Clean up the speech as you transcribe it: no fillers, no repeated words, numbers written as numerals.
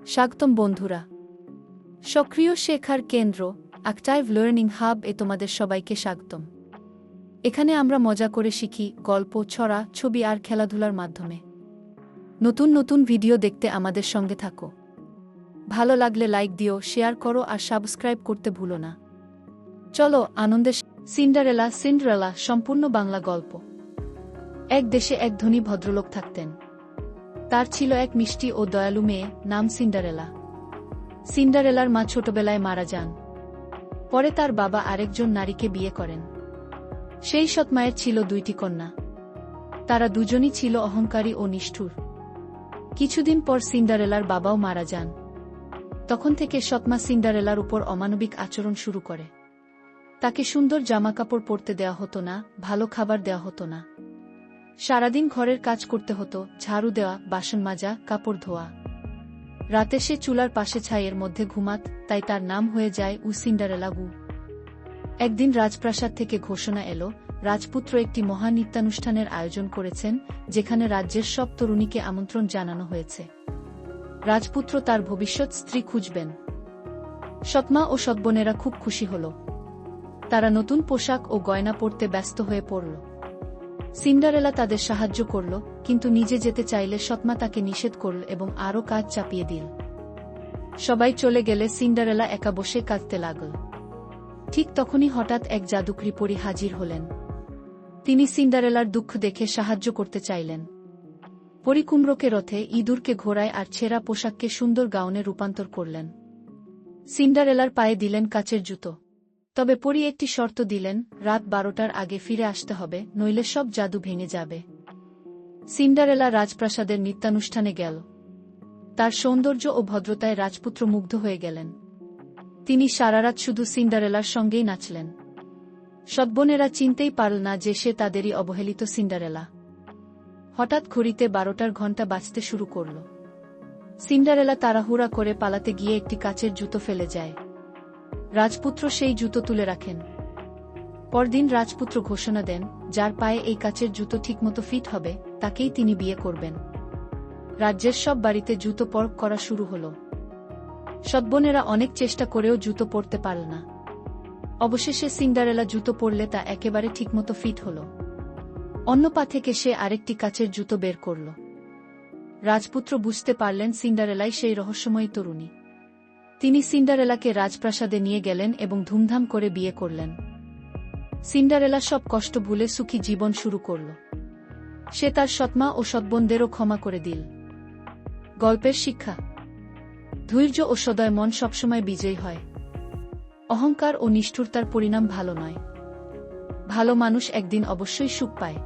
স্বাগতম বন্ধুরা। সক্রিয় শেখার কেন্দ্র অ্যাক্টিভ লার্নিং হাব এ তোমাদের সবাইকে স্বাগতম। এখানে আমরা মজা করে শিখি, গল্প, ছড়া, ছবি আর খেলাধুলার মাধ্যমে। নতুন নতুন ভিডিও দেখতে আমাদের সঙ্গে থাকো। ভালো লাগলে লাইক দিও, শেয়ার করো আর সাবস্ক্রাইব করতে ভুলো না। চলো আনন্দে। সিন্ডারেলা সম্পূর্ণ বাংলা গল্প। এক দেশে এক ধনী ভদ্রলোক থাকতেন। তার ছিল এক মিষ্টি ও দয়ালু মেয়ে, নাম সিন্ডারেলা। সিন্ডারেলার মা ছোটবেলায় মারা যান। পরে তার বাবা আরেকজন নারীকে বিয়ে করেন। সেই সৎ মায়ের ছিল দুইটি কন্যা। তারা দুজনই ছিল অহংকারী ও নিষ্ঠুর। কিছুদিন পর সিন্ডারেলার বাবাও মারা যান। তখন থেকে সৎমা সিন্ডারেলার উপর অমানবিক আচরণ শুরু করে। তাকে সুন্দর জামাকাপড় পরতে দেওয়া হতো না, ভালো খাবার দেওয়া হতো না। সারাদিন ঘরের কাজ করতে হতো, ঝাড়ু দেওয়া, বাসন মাজা, কাপড় ধোয়া। রাতে সে চুলার পাশে ছাইয়ের মধ্যে ঘুমাত, তাই তার নাম হয়ে যায় সিন্ডারেলা গু। একদিন রাজপ্রাসাদ থেকে ঘোষণা এলো, রাজপুত্র একটি মহা নৃত্যানুষ্ঠানের আয়োজন করেছেন, যেখানে রাজ্যের সব তরুণীকে আমন্ত্রণ জানানো হয়েছে। রাজপুত্র তার ভবিষ্যৎ স্ত্রী খুঁজবেন। সৎমা ও সৎবোনেরা খুব খুশি হল। তারা নতুন পোশাক ও গয়না পরতে ব্যস্ত হয়ে পড়ল। সিন্ডারেলা তাদের সাহায্য করল, কিন্তু নিজে যেতে চাইলে সৎমা তাকে নিষেধ করল এবং আরও কাজ চাপিয়ে দিল। সবাই চলে গেলে সিন্ডারেলা একা বসে কাঁদতে লাগল। ঠিক তখনই হঠাৎ এক জাদুকরী পরী হাজির হলেন। তিনি সিন্ডারেলার দুঃখ দেখে সাহায্য করতে চাইলেন। পরী কুমড়োকে রথে, ইঁদুরকে ঘোড়ায় আর ছেঁড়া পোশাককে সুন্দর গাউনে রূপান্তর করলেন। সিন্ডারেলার পায়ে দিলেন কাচের জুতো। তবে পরী একটি শর্ত দিলেন, রাত 12টার আগে ফিরে আসতে হবে, নইলে সব জাদু ভেঙে যাবে। সিন্ডারেলা রাজপ্রাসাদের নৃত্যানুষ্ঠানে গেল। তার সৌন্দর্য ও ভদ্রতায় রাজপুত্র মুগ্ধ হয়ে গেলেন। তিনি সারারাত শুধু সিন্ডারেলার সঙ্গেই নাচলেন। সৎবোনেরা চিনতেই পারল না যে সে তাদেরই অবহেলিত সিন্ডারেলা। হঠাৎ ঘড়িতে 12টার ঘণ্টা বাজতে শুরু করল। সিন্ডারেলা তাড়াহুড়া করে পালাতে গিয়ে একটি কাচের জুতো ফেলে যায়। রাজপুত্র সেই জুতো তুলে রাখেন। পরদিন রাজপুত্র ঘোষণা দেন, যার পায়ে এই কাচের জুতো ঠিকমতো ফিট হবে, তাকেই তিনি বিয়ে করবেন। রাজ্যের সব বাড়িতে জুতো পরখ করা শুরু হল। সৎবোনেরা অনেক চেষ্টা করেও জুতো পরতে পারল না। অবশেষে সিন্ডারেলা জুতো পরলে তা একেবারে ঠিকমতো ফিট হল। অন্য পা থেকে সে আরেকটি কাচের জুতো বের করল। রাজপুত্র বুঝতে পারলেন সিন্ডারেলাই সেই রহস্যময়ী তরুণী। তিনি সিন্ডারেলাকে রাজপ্রাসাদে নিয়ে গেলেন এবং ধুমধাম করে বিয়ে করলেন। সিন্ডারেলা সব কষ্ট ভুলে সুখী জীবন শুরু করল। সে তার সৎমা ও সৎবোনদেরও ক্ষমা করে দিল। গল্পের শিক্ষা: ধৈর্য ও সদয় মন সবসময় বিজয়ী হয়। অহংকার ও নিষ্ঠুরতার পরিণাম ভালো নয়। ভালো মানুষ একদিন অবশ্যই সুখ পায়।